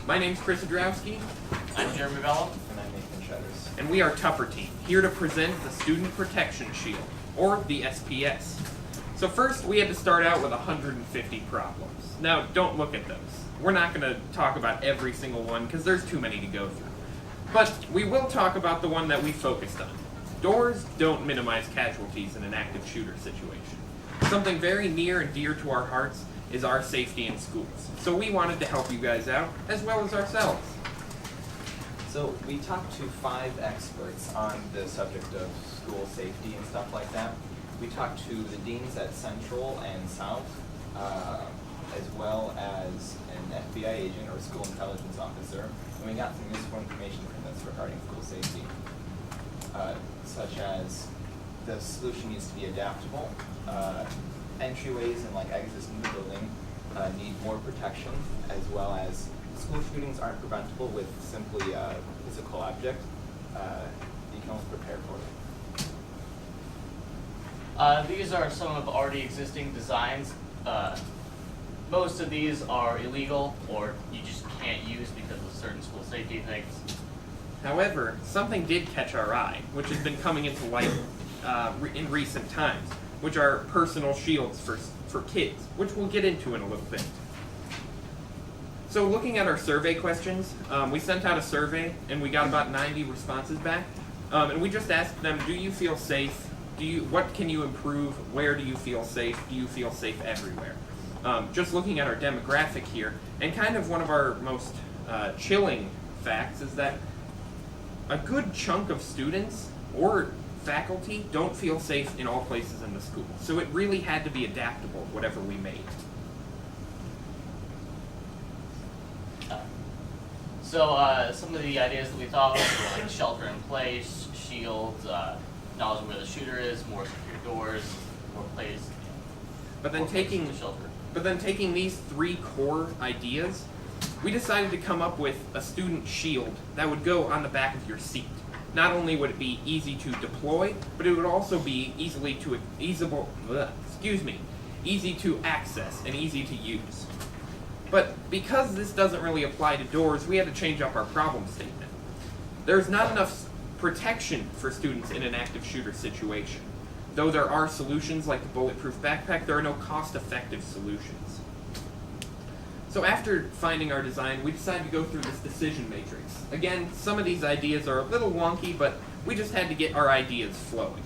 My name's Chris Adrowski, I'm Jeremy Bellum. And I'm Nathan Shutters. and we are Tupper Team, here to present the Student Protection Shield, or the SPS. So first, we had to start out with 150 problems. Now, don't look at those. We're not going to talk about every single one, because there's too many to go through. But we will talk about the one that we focused on. Doors don't minimize casualties in an active shooter situation. Something very near and dear to our hearts is our safety in schools. So we wanted to help you guys out, as well as ourselves. So we talked to 5 experts on the subject of school safety and stuff like that. We talked to the deans at Central and South, as well as an FBI agent or school intelligence officer, and we got some useful information from this regarding school safety, such as the solution needs to be adaptable. Entryways and exits in the building need more protection, as well as school shootings aren't preventable with simply a physical object. You can only prepare for it. These are some of already existing designs. Most of these are illegal or you just can't use because of certain school safety things. However, something did catch our eye, which has been coming into light in recent times, which are personal shields for kids, which we'll get into in a little bit. So looking at our survey questions, we sent out a survey and we got about 90 responses back. And we just asked them, do you feel safe? What can you improve? Where do you feel safe? Do you feel safe everywhere? Just looking at our demographic here, and kind of one of our most chilling facts is that a good chunk of students or faculty don't feel safe in all places in the school. So it really had to be adaptable, whatever we made. Some of the ideas that we thought of were like shelter in place, shields, knowledge of where the shooter is, more secure doors, more places. But then taking these 3 core ideas, we decided to come up with a student shield that would go on the back of your seat. Not only would it be easy to deploy, but it would also be easy to access and easy to use. But because this doesn't really apply to doors, we had to change up our problem statement. There's not enough protection for students in an active shooter situation. Though there are solutions like the bulletproof backpack, there are no cost-effective solutions. So after finding our design, we decided to go through this decision matrix. Again, some of these ideas are a little wonky, but we just had to get our ideas flowing.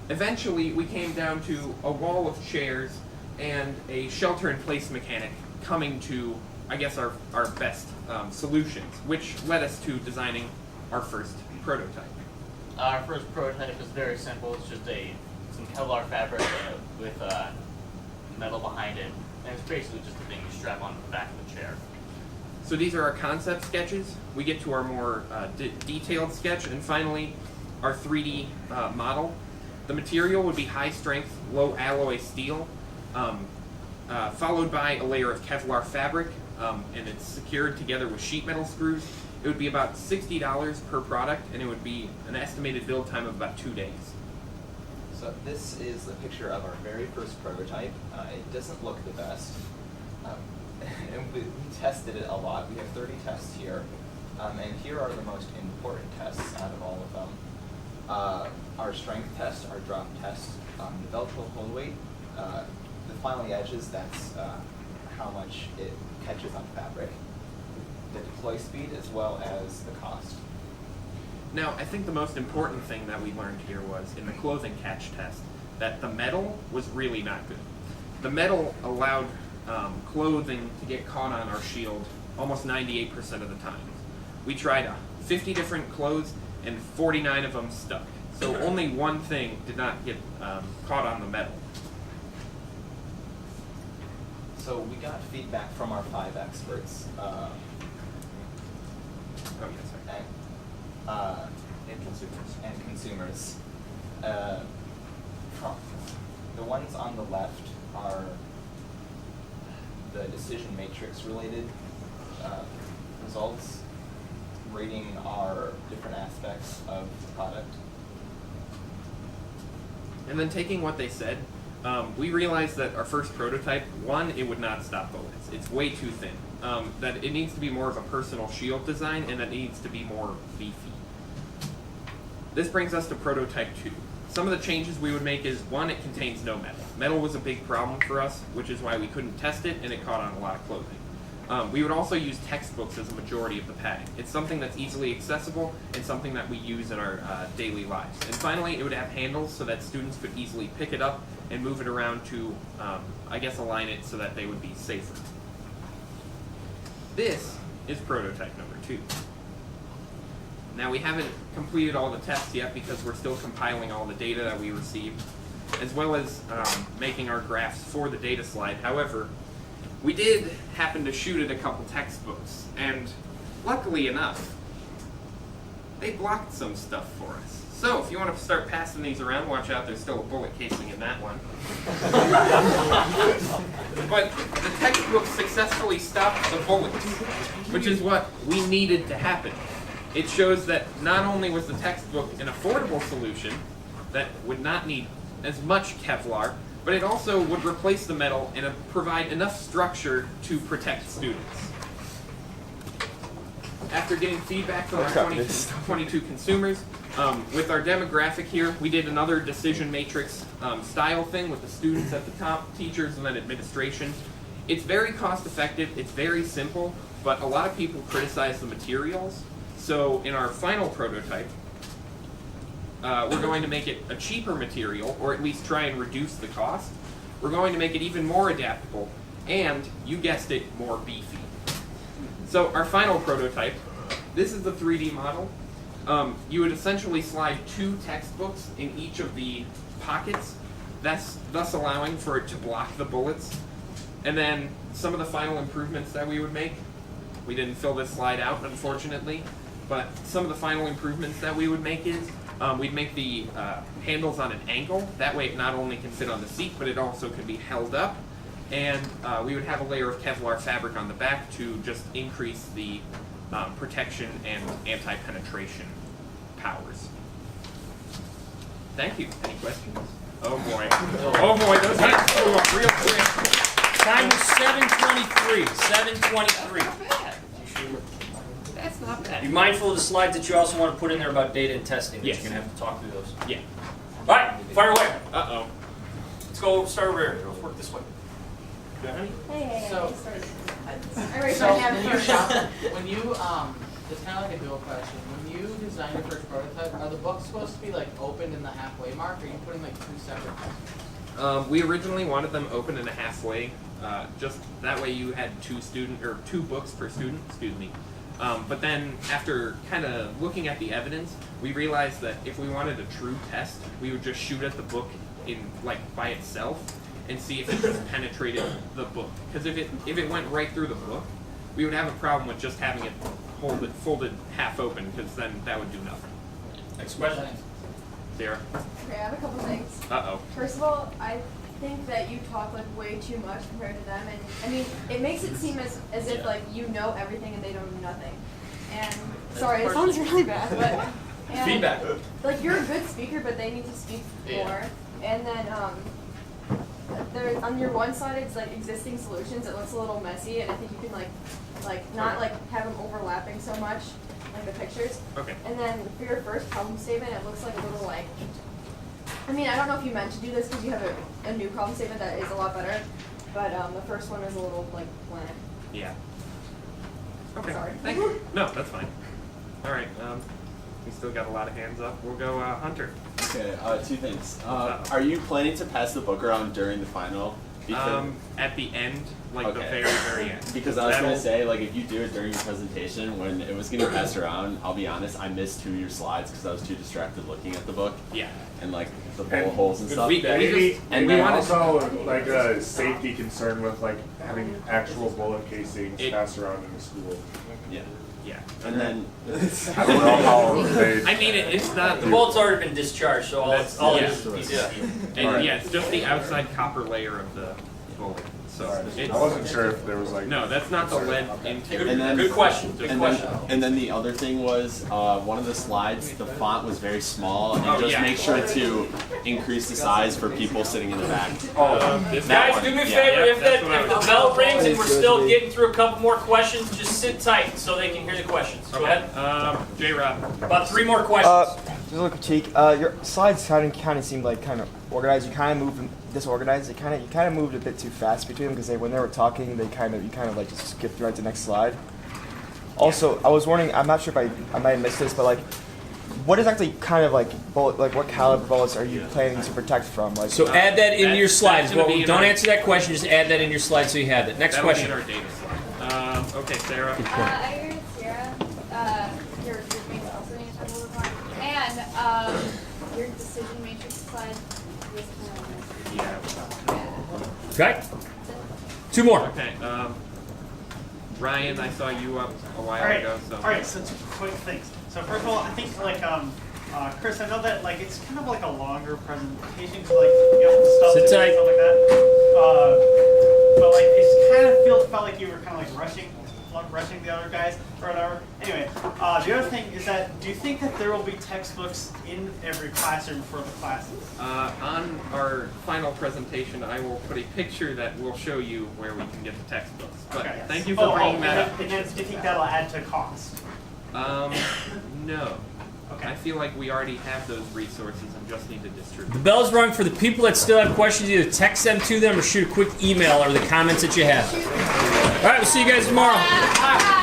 Eventually, we came down to a wall of chairs and a shelter-in-place mechanic coming to, I guess, our best solutions, which led us to designing our first prototype. Our first prototype is very simple. It's just some Kevlar fabric with metal behind it, and it's basically just a thing you strap onto the back of the chair. So these are our concept sketches. We get to our more detailed sketch, and finally, our 3D model. The material would be high-strength, low-alloy steel, followed by a layer of Kevlar fabric, and it's secured together with sheet metal screws. It would be about $60 per product, and it would be an estimated build time of about 2 days. So this is the picture of our very first prototype. It doesn't look the best. And we tested it a lot. We have 30 tests here. And here are the most important tests out of all of them. Our strength test, our drop test, the Velcro hold weight, the finally edges, that's how much it catches on fabric, the deploy speed, as well as the cost. Now, I think the most important thing that we learned here was, in the clothing catch test, that the metal was really not good. The metal allowed clothing to get caught on our shield almost 98% of the time. We tried 50 different clothes, and 49 of them stuck. So only one thing did not get caught on the metal. So we got feedback from our 5 experts. And consumers. The ones on the left are the decision matrix related results, rating our different aspects of the product. And then taking what they said, we realized that our first prototype, one, it would not stop bullets. It's way too thin. that it needs to be more of a personal shield design and that it needs to be more beefy. This brings us to prototype 2. Some of the changes we would make is, 1, it contains no metal. Metal was a big problem for us, which is why we couldn't test it, and it caught on a lot of clothing. We would also use textbooks as a majority of the padding. It's something that's easily accessible and something that we use in our daily lives. And finally, it would have handles so that students could easily pick it up and move it around to, align it so that they would be safer. This is prototype number 2. Now, we haven't completed all the tests yet because we're still compiling all the data that we received, as well as making our graphs for the data slide. However, we did happen to shoot at a couple textbooks, and luckily enough, they blocked some stuff for us. So, if you want to start passing these around, watch out, there's still a bullet casing in that one. But the textbook successfully stopped the bullets, which is what we needed to happen. It shows that not only was the textbook an affordable solution that would not need as much Kevlar, but it also would replace the metal and provide enough structure to protect students. After getting feedback from our 22 consumers, with our demographic here, we did another decision matrix style thing with the students at the top, teachers, and then administration. It's very cost effective, it's very simple, but a lot of people criticize the materials. So in our final prototype, we're going to make it a cheaper material, or at least try and reduce the cost. We're going to make it even more adaptable, and, you guessed it, more beefy. So our final prototype, this is the 3D model. You would essentially slide 2 textbooks in each of the pockets, thus allowing for it to block the bullets. And then some of the final improvements that we would make, we didn't fill this slide out, unfortunately, but some of the final improvements that we would make is, we'd make the handles on an angle. That way it not only can fit on the seat, but it also can be held up. And we would have a layer of Kevlar fabric on the back to just increase the protection and anti-penetration powers. Thank you. Any questions? Oh boy. Oh boy, those hands flew up real quick. Time is 7:23. 7:23. That's not bad. Be mindful of the slides that you also want to put in there about data and testing. Yes. You're going to have to talk through those. Yeah. All right, fire away. Uh-oh. Let's go start over here. Let's work this way. Hey. So- I raised So my hand first. when you it's kind of like a dual question. When you design your first prototype, are the books supposed to be like opened in the halfway mark, or are you putting like 2 separate textbooks? We originally wanted them open in a halfway, just that way you had 2 books per student, excuse me. But then after kind of looking at the evidence, we realized that if we wanted a true test, we would just shoot at the book in by itself and see if it just penetrated the book. Because if it went right through the book, we would have a problem with just having it folded half open, because then that would do nothing. Next question. Sarah? Okay, I have a couple things. Uh-oh. First of all, I think that you talk way too much compared to them, and I mean, it makes it seem as if you know everything and they don't know nothing. And sorry, it sounds really bad, but Feedback. You're a good speaker, but they need to speak more. And then there on your one side, it's existing solutions. It looks a little messy, and I think you can not have them overlapping so much, like the pictures. Okay. And then for your first problem statement, it looks like a little I mean, I don't know if you meant to do this because you have a new problem statement that is a lot better, but the first one is a little bland. Yeah. Okay. Sorry. Thank you. No, that's fine. All right. We still got a lot of hands up. We'll go Hunter. Okay, 2 things. Are you planning to pass the book around during the final? At the end, the Okay. very, very end. Because I was That'll- gonna say, if you do it during your presentation, when it was getting passed around, I'll be honest, I missed 2 of your slides because I was too distracted looking at the book Yeah. and the bullet holes and stuff. We Maybe, and maybe then also a safety concern with having actual bullet casings It- passed around in the school. Yeah. Yeah. And then I don't know how they. I mean, it's not. The bullet's already been discharged, so all That's- all yeah. it is. And Alright. yeah, it's just the outside copper layer of the bullet. So it's, I wasn't sure if there was like. no, that's not the lead interior. And then- Good question. Good And question. then the other thing was one of the slides, the font was very small, and Oh, just yeah. make sure to increase the size for people sitting in the back. This That Guys, one, do me a yeah. favor. Yep, If that's what I the was- bell rings and we're still getting through a couple more questions, just sit tight so they can hear the questions. Go ahead. J-Rod. About 3 more questions. Just a little critique. Your slides kind of seemed like kind of organized. You kind of moved them disorganized. You kind of moved a bit too fast between them because when they were talking, you kind of like just skipped right to the next slide. Also, I was wondering. I'm not sure if I might have missed this, but like, what is actually kind of like bullet, like what caliber bullets are you planning to protect from? Like, So add that into your that's slides. gonna Well, be in don't our- answer that question. Just add that in your slide so you have it. Next That'll be question. in our data slide. Okay, Sarah. I agree with Sarah. Your groupmates also need to have a little fun. And your decision matrix slide was kind of Yeah. Okay. 2 more. Okay. Ryan, I saw you up a while Alright, ago. So. alright, so 2 quick things. So first of all, I think like Chris, I know that like it's kind of like a longer presentation because like you have stuff Sit to do tight. and stuff like that. But like it kind of felt like you were kind of like rushing the other guys or whatever. Anyway, the other thing is that do you think that there will be textbooks in every classroom for the classes? On our final presentation, I will put a picture that will show you where we can get the textbooks. But Okay. thank you for bringing that up. And then do you think that'll add to cost? No. Okay. I feel like we already have those resources and just need to The distribute. bell's rung for the people that still have questions. Either text them to them or shoot a quick email or the comments that you have. All right, we'll see you guys tomorrow.